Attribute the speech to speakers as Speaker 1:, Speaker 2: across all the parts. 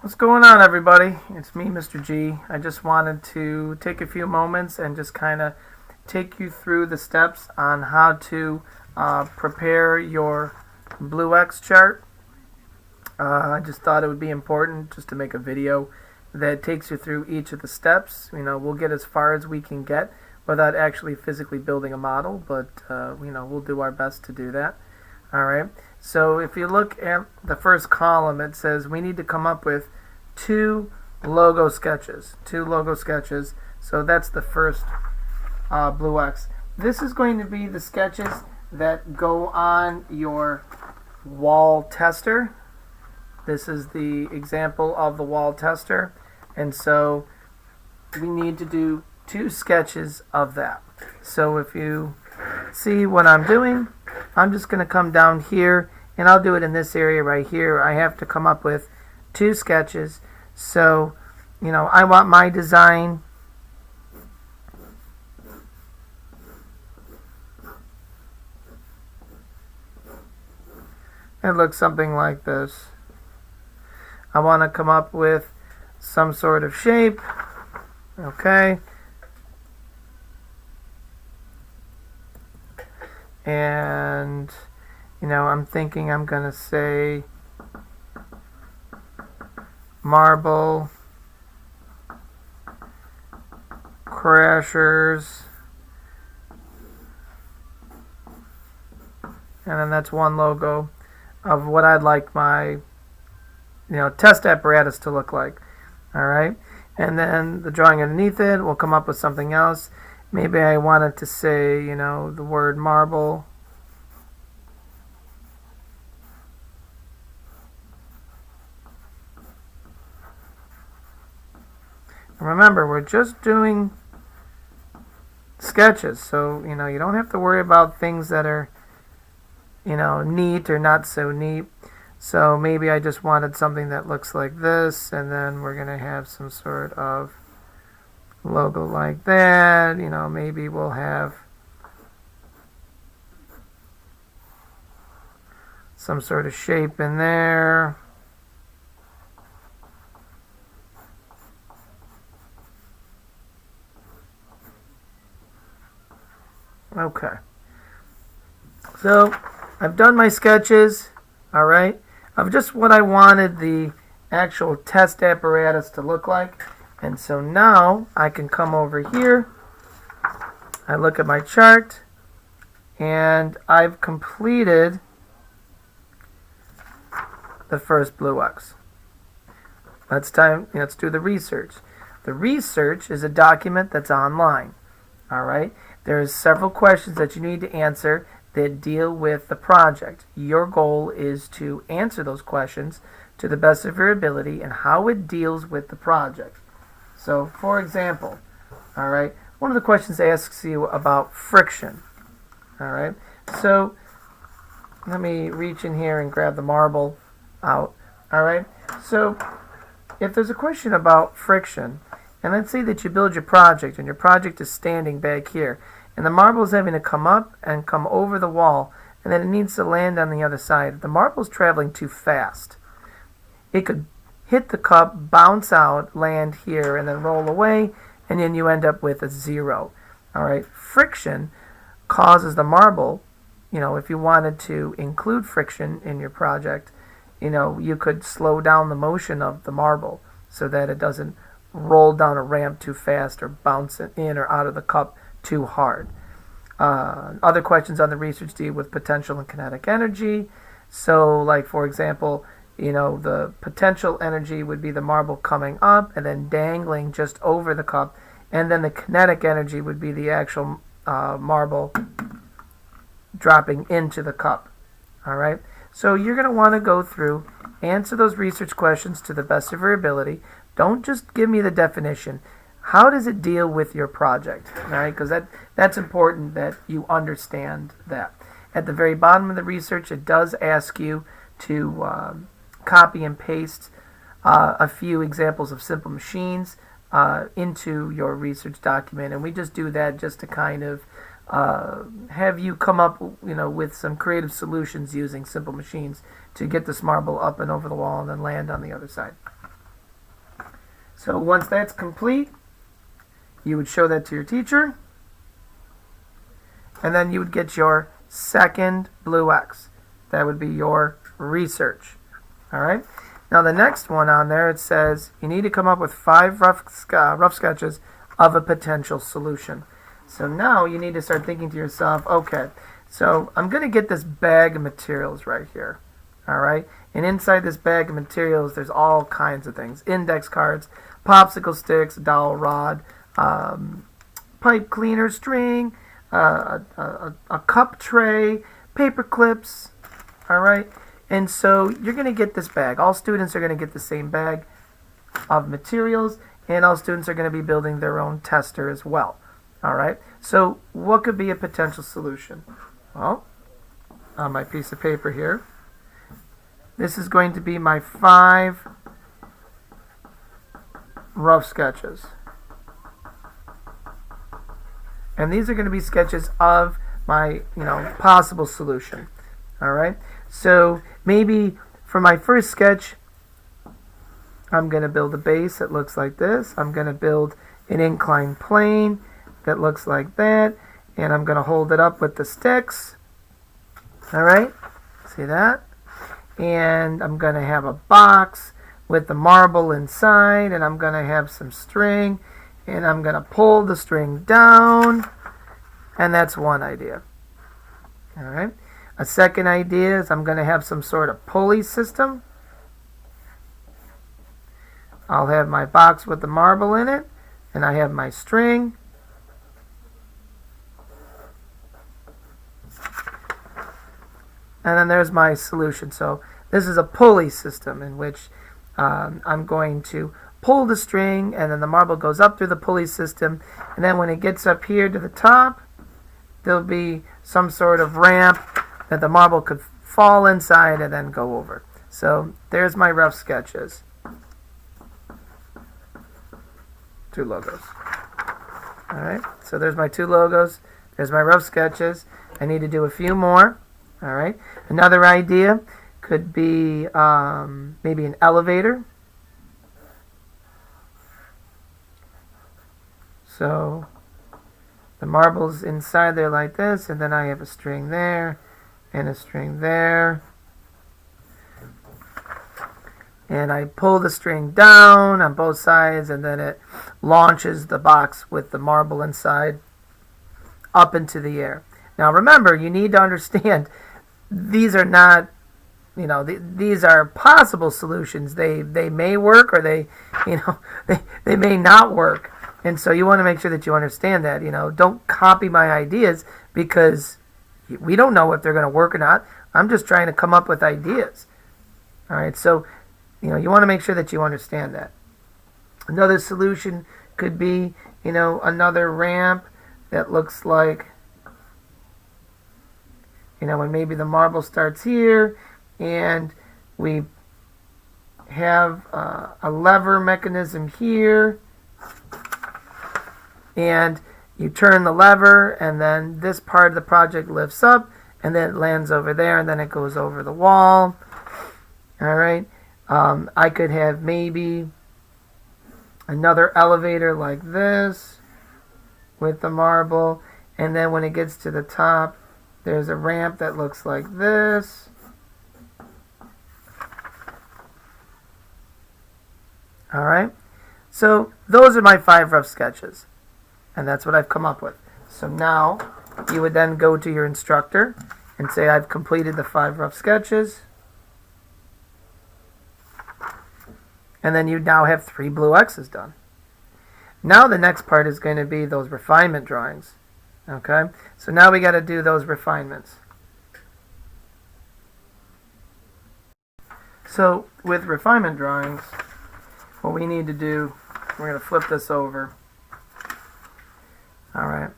Speaker 1: What's going on, everybody? It's me, Mr. G. I just wanted to take a few moments and just kind of take you through the steps on how to prepare your Blue X chart. I just thought it would be important just to make a video that takes you through each of the steps. We'll get as far as we can get without actually physically building a model, but we'll do our best to do that. Alright, so if you look at the first column, it says we need to come up with two logo sketches. So that's the first Blue X. This is going to be the sketches that go on your wall tester. This is the example of the wall tester. And so we need to do two sketches of that. So if you see what I'm doing, I'm just going to come down here, and I'll do it in this area right here. I have to come up with two sketches. So, I want my design it looks something like this. I want to come up with some sort of shape. Okay. And I'm thinking I'm gonna say marble crashers, and then that's one logo of what I'd like my test apparatus to look like. Alright, and then the drawing underneath it will come up with something else. Maybe I wanted to say, the word marble. Remember, we're just doing sketches, so, you don't have to worry about things that are, neat or not so neat. So maybe I just wanted something that looks like this, and then we're going to have some sort of logo like that. Maybe we'll have some sort of shape in there. Okay. So I've done my sketches, alright, of just what I wanted the actual test apparatus to look like. And so now I can come over here, I look at my chart, and I've completed the first Blue X. Let's do the research. The research is a document that's online. Alright? There's several questions that you need to answer that deal with the project. Your goal is to answer those questions to the best of your ability and how it deals with the project. So, for example, alright, one of the questions asks you about friction. Alright, so let me reach in here and grab the marble out. Alright, so if there's a question about friction, and let's say that you build your project and your project is standing back here, and the marble is having to come up and come over the wall, and then it needs to land on the other side. The marble is traveling too fast. It could hit the cup, bounce out, land here, and then roll away, and then you end up with a zero. Alright, friction causes the marble, if you wanted to include friction in your project, you could slow down the motion of the marble so that it doesn't roll down a ramp too fast or bounce in or out of the cup too hard. Other questions on the research deal with potential and kinetic energy. So, like, for example, the potential energy would be the marble coming up and then dangling just over the cup, and then the kinetic energy would be the actual marble dropping into the cup. Alright? So you're going to want to go through, answer those research questions to the best of your ability. Don't just give me the definition. How does it deal with your project? Alright? Because that's important that you understand that. At the very bottom of the research, it does ask you to copy and paste a few examples of simple machines into your research document, and we just do that just to kind of have you come up, with some creative solutions using simple machines to get this marble up and over the wall and then land on the other side. So once that's complete, you would show that to your teacher, and then you would get your second blue X. That would be your research. All right. Now the next one on there, it says you need to come up with 5 rough sketches of a potential solution. So now you need to start thinking to yourself, okay, so I'm going to get this bag of materials right here. All right. And inside this bag of materials, there's all kinds of things. Index cards, popsicle sticks, dowel rod, pipe cleaner, string, a cup tray, paper clips. All right. And so you're going to get this bag. All students are going to get the same bag of materials, and all students are going to be building their own tester as well. All right. So what could be a potential solution? Well, on my piece of paper here, this is going to be my 5 rough sketches. And these are going to be sketches of my, possible solution. All right. So maybe for my first sketch, I'm going to build a base that looks like this. I'm going to build an inclined plane that looks like that. And I'm going to hold it up with the sticks. All right. See that? And I'm going to have a box with the marble inside. And I'm going to have some string. And I'm going to pull the string down. And that's one idea. All right. A second idea is I'm going to have some sort of pulley system. I'll have my box with the marble in it, and I have my string. And then there's my solution. So this is a pulley system in which I'm going to pull the string, and then the marble goes up through the pulley system. And then when it gets up here to the top, there'll be some sort of ramp that the marble could fall inside and then go over. So there's my rough sketches. 2 logos. All right, so there's my 2 logos. There's my rough sketches. I need to do a few more. All right, another idea could be maybe an elevator. So the marble's inside there like this, and then I have a string there and a string there. And I pull the string down on both sides, and then it launches the box with the marble inside up into the air. Now remember, you need to understand these are not, these are possible solutions. They may work, or they may not work. And so you want to make sure that you understand that. Don't copy my ideas, because we don't know if they're going to work or not. I'm just trying to come up with ideas. All right, so you want to make sure that you understand that. Another solution could be, another ramp that looks like, when maybe the marble starts here, and we have a lever mechanism here, and you turn the lever, and then this part of the project lifts up, and then it lands over there, and then it goes over the wall. All right. I could have maybe another elevator like this with the marble, and then when it gets to the top, there's a ramp that looks like this. All right. So those are my 5 rough sketches. And that's what I've come up with. So now you would then go to your instructor and say, I've completed the 5 rough sketches. And then you now have 3 blue X's done. Now the next part is going to be those refinement drawings. Okay? So now we got to do those refinements. So with refinement drawings, what we need to do, we're going to flip this over. All right.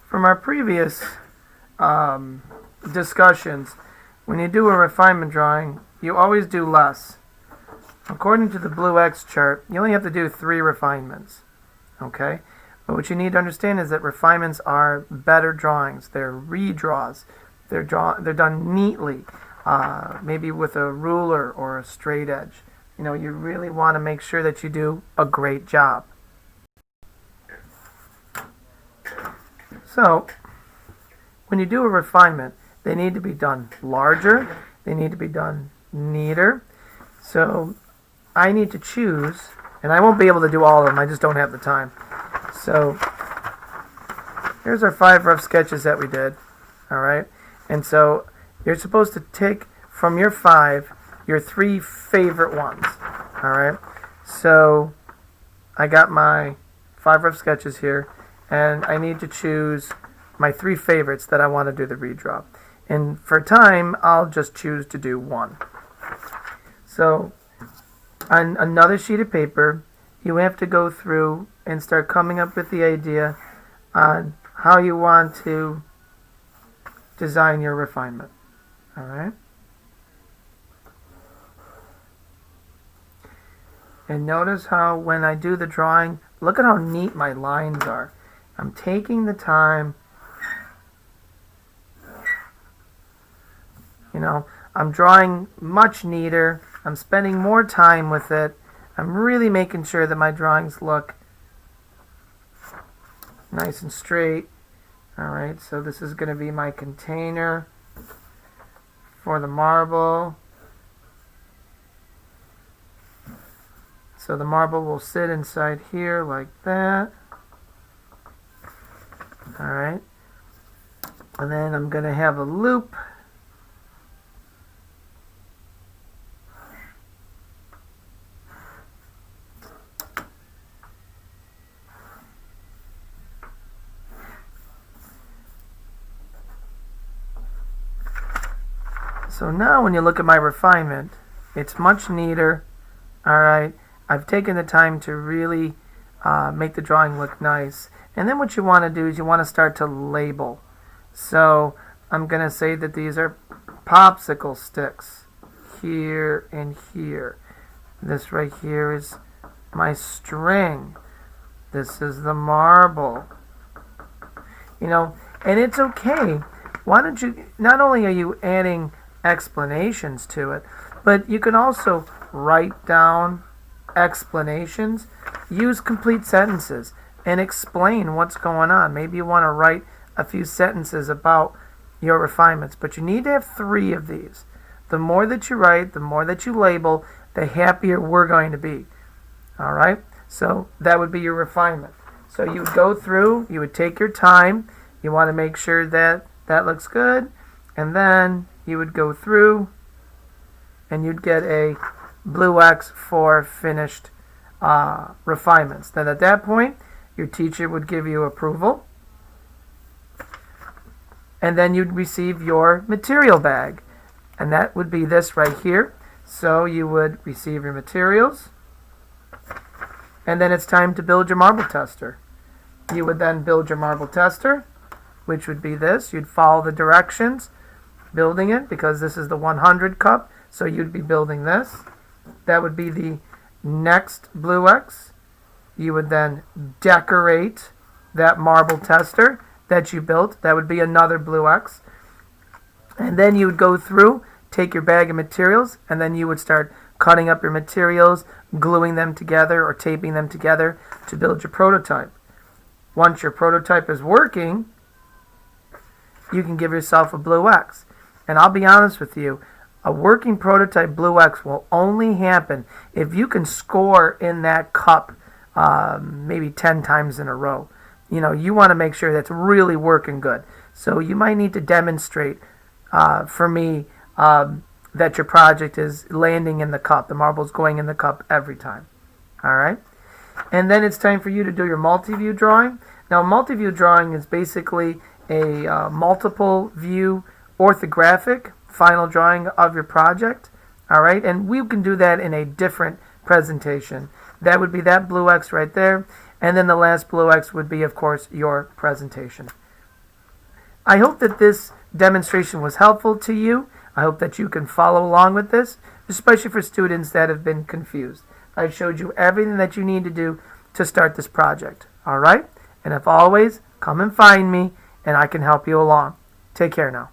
Speaker 1: From our previous discussions, when you do a refinement drawing, you always do less. According to the blue X chart, you only have to do 3 refinements. Okay? But what you need to understand is that refinements are better drawings. They're redraws. They're done neatly, maybe with a ruler or a straight edge. You really want to make sure that you do a great job. So, when you do a refinement, they need to be done larger, they need to be done neater. So, I need to choose, and I won't be able to do all of them, I just don't have the time. So, here's our 5 rough sketches that we did, alright? And so, you're supposed to take from your 5, your 3 favorite ones, alright? So, I got my 5 rough sketches here, and I need to choose my 3 favorites that I want to do the redraw. And for time, I'll just choose to do 1. So, on another sheet of paper, you have to go through and start coming up with the idea on how you want to design your refinement. Alright? And notice how when I do the drawing, look at how neat my lines are. I'm taking the time, I'm drawing much neater, I'm spending more time with it, I'm really making sure that my drawings look nice and straight. Alright, so this is going to be my container for the marble. So the marble will sit inside here like that. Alright, and then I'm going to have a loop. So now when you look at my refinement, it's much neater. Alright, I've taken the time to really make the drawing look nice. And then what you want to do is you want to start to label. So I'm going to say that these are popsicle sticks here and here. This right here is my string. This is the marble. And it's okay. Why don't you, not only are you adding explanations to it, but you can also write down explanations, use complete sentences, and explain what's going on. Maybe you want to write a few sentences about your refinements, but you need to have 3 of these. The more that you write, the more that you label, the happier we're going to be. Alright? So that would be your refinement. So you would go through, you would take your time, you want to make sure that that looks good, and then you would go through and you'd get a blue X for finished refinements. Then at that point, your teacher would give you approval, and then you'd receive your material bag, and that would be this right here. So you would receive your materials, and then it's time to build your marble tester. You would then build your marble tester, which would be this. You'd follow the directions building it, because this is the 100 cup, so you'd be building this. That would be the next blue X. You would then decorate that marble tester that you built. That would be another blue X. And then you would go through, take your bag of materials, and then you would start cutting up your materials, gluing them together or taping them together to build your prototype. Once your prototype is working, you can give yourself a blue X. And I'll be honest with you, a working prototype blue X will only happen if you can score in that cup maybe 10 times in a row. You want to make sure that's really working good. So you might need to demonstrate for me that your project is landing in the cup. The marble's going in the cup every time. Alright? And then it's time for you to do your multi-view drawing. Now, multi-view drawing is basically a multiple view orthographic final drawing of your project. Alright, and we can do that in a different presentation. That would be that blue X right there, and then the last blue X would be, of course, your presentation. I hope that this demonstration was helpful to you. I hope that you can follow along with this, especially for students that have been confused. I've showed you everything that you need to do to start this project. Alright, and if always, come and find me and I can help you along. Take care now.